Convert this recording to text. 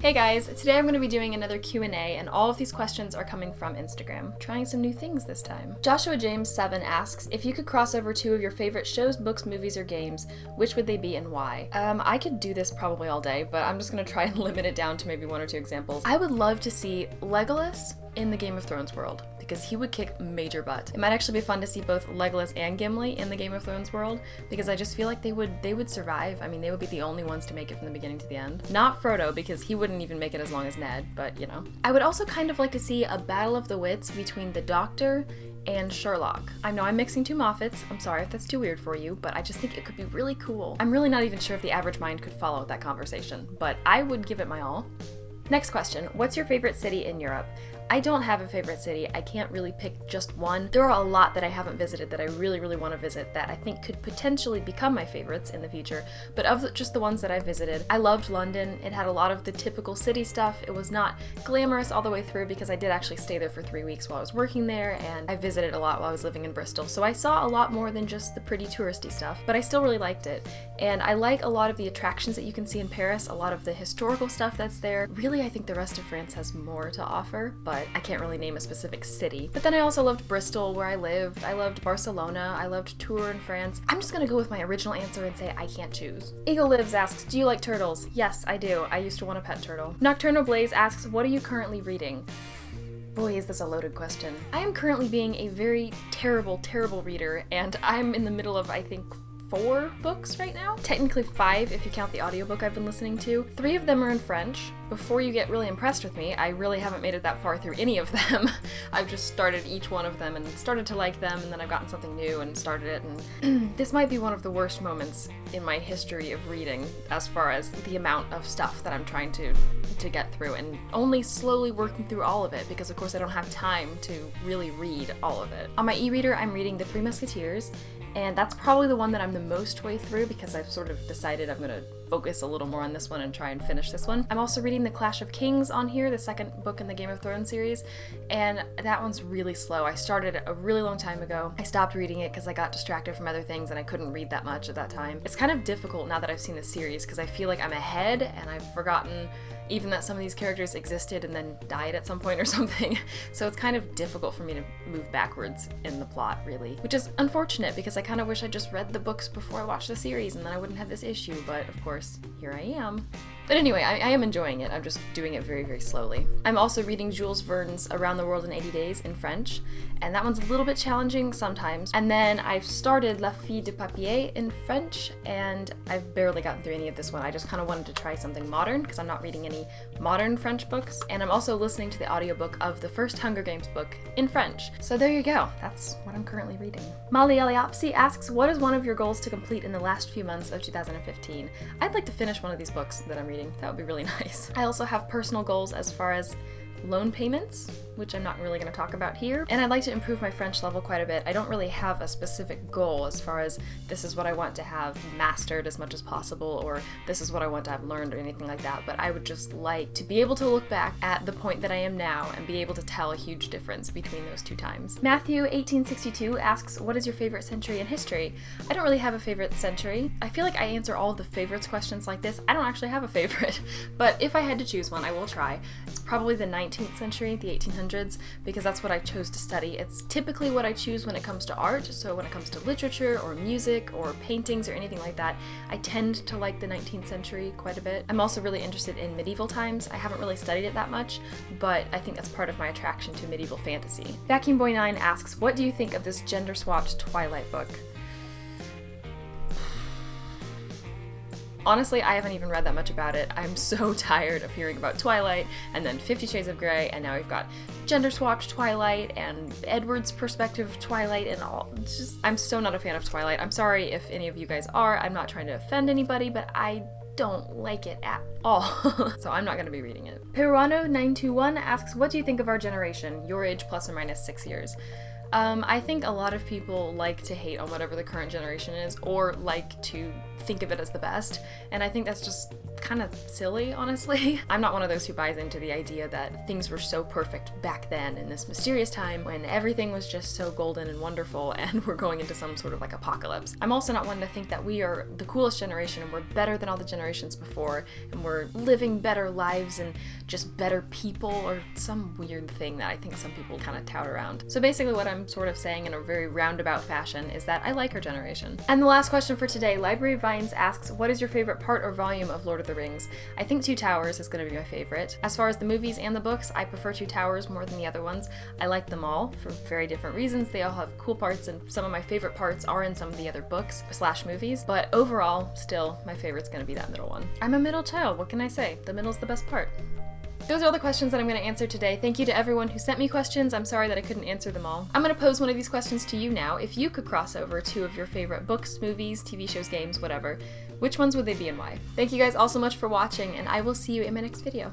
Hey guys, today I'm going to be doing another Q&A and all of these questions are coming from Instagram. Trying some new things this time. Joshua James 7 asks, if you could cross over two of your favorite shows, books, movies, or games, which would they be and why? I could do this probably all day, but I'm just going to try and limit it down to maybe one or two examples. I would love to see Legolas in the Game of Thrones world, because he would kick major butt. It might actually be fun to see both Legolas and Gimli in the Game of Thrones world, because I just feel like they would survive. I mean, they would be the only ones to make it from the beginning to the end. Not Frodo, because he wouldn't even make it as long as Ned, but you know. I would also kind of like to see a battle of the wits between the Doctor and Sherlock. I know I'm mixing two Moffats, I'm sorry if that's too weird for you, but I just think it could be really cool. I'm really not even sure if the average mind could follow that conversation, but I would give it my all. Next question, what's your favorite city in Europe? I don't have a favorite city. I can't really pick just one. There are a lot that I haven't visited that I really want to visit that I think could potentially become my favorites in the future, but of just the ones that I visited, I loved London. It had a lot of the typical city stuff. It was not glamorous all the way through because I did actually stay there for 3 weeks while I was working there, and I visited a lot while I was living in Bristol, so I saw a lot more than just the pretty touristy stuff, but I still really liked it. And I like a lot of the attractions that you can see in Paris, a lot of the historical stuff that's there. Really, I think the rest of France has more to offer, but I can't really name a specific city. But then I also loved Bristol, where I lived. I loved Barcelona. I loved Tours in France. I'm just gonna go with my original answer and say I can't choose. Eagle Lives asks, do you like turtles? Yes, I do. I used to want a pet turtle. Nocturnal Blaze asks, what are you currently reading? Boy, is this a loaded question. I am currently being a very terrible reader, and I'm in the middle of, I think, 4 books right now. Technically 5 if you count the audiobook I've been listening to. 3 of them are in French. Before you get really impressed with me, I really haven't made it that far through any of them. I've just started each one of them and started to like them, and then I've gotten something new and started it, and this might be one of the worst moments in my history of reading as far as the amount of stuff that I'm trying to get through, and only slowly working through all of it because of course I don't have time to really read all of it. On my e-reader I'm reading The Three Musketeers, and that's probably the one that I'm the most way through because I've sort of decided I'm gonna focus a little more on this one and try and finish this one. I'm also reading The Clash of Kings on here, the second book in the Game of Thrones series, and that one's really slow. I started it a really long time ago. I stopped reading it because I got distracted from other things and I couldn't read that much at that time. It's kind of difficult now that I've seen the series because I feel like I'm ahead and I've forgotten even that some of these characters existed and then died at some point or something. So it's kind of difficult for me to move backwards in the plot, really. Which is unfortunate because I kind of wish I just read the books before I watched the series and then I wouldn't have this issue, but of course, here I am. But anyway, I am enjoying it. I'm just doing it very slowly. I'm also reading Jules Verne's Around the World in 80 Days in French, and that one's a little bit challenging sometimes. And then I've started La Fille de Papier in French, and I've barely gotten through any of this one. I just kind of wanted to try something modern because I'm not reading any modern French books, and I'm also listening to the audiobook of the first Hunger Games book in French. So there you go. That's what I'm currently reading. Molly Eliopsy asks, what is one of your goals to complete in the last few months of 2015? I'd like to finish one of these books that I'm reading. That would be really nice. I also have personal goals as far as loan payments, which I'm not really going to talk about here, and I'd like to improve my French level quite a bit. I don't really have a specific goal as far as this is what I want to have mastered as much as possible, or this is what I want to have learned, or anything like that, but I would just like to be able to look back at the point that I am now and be able to tell a huge difference between those two times. Matthew 1862 asks, what is your favorite century in history? I don't really have a favorite century. I feel like I answer all of the favorites questions like this. I don't actually have a favorite, but if I had to choose one, I will try. It's probably the 19th century, the 1800s, because that's what I chose to study. It's typically what I choose when it comes to art, so when it comes to literature or music or paintings or anything like that, I tend to like the 19th century quite a bit. I'm also really interested in medieval times. I haven't really studied it that much, but I think that's part of my attraction to medieval fantasy. Vacuum Boy 9 asks, what do you think of this gender-swapped Twilight book? Honestly, I haven't even read that much about it. I'm so tired of hearing about Twilight, and then 50 Shades of Grey, and now we've got gender-swapped Twilight, and Edward's perspective Twilight, and all. It's just, I'm so not a fan of Twilight. I'm sorry if any of you guys are. I'm not trying to offend anybody, but I don't like it at all. So I'm not going to be reading it. Peruano921 asks, what do you think of our generation? Your age plus or minus 6 years. I think a lot of people like to hate on whatever the current generation is, or like to think of it as the best, and I think that's just kind of silly, honestly. I'm not one of those who buys into the idea that things were so perfect back then in this mysterious time when everything was just so golden and wonderful and we're going into some sort of like apocalypse. I'm also not one to think that we are the coolest generation and we're better than all the generations before and we're living better lives and just better people, or some weird thing that I think some people kind of tout around. So basically what I'm sort of saying in a very roundabout fashion is that I like our generation. And the last question for today, Library Vines asks, what is your favorite part or volume of Lord of the Rings? I think Two Towers is going to be my favorite. As far as the movies and the books, I prefer Two Towers more than the other ones. I like them all for very different reasons. They all have cool parts, and some of my favorite parts are in some of the other books / movies, but overall, still, my favorite's going to be that middle one. I'm a middle child, what can I say? The middle's the best part. Those are all the questions that I'm going to answer today. Thank you to everyone who sent me questions. I'm sorry that I couldn't answer them all. I'm going to pose one of these questions to you now. If you could cross over two of your favorite books, movies, TV shows, games, whatever, which ones would they be and why? Thank you guys all so much for watching, and I will see you in my next video.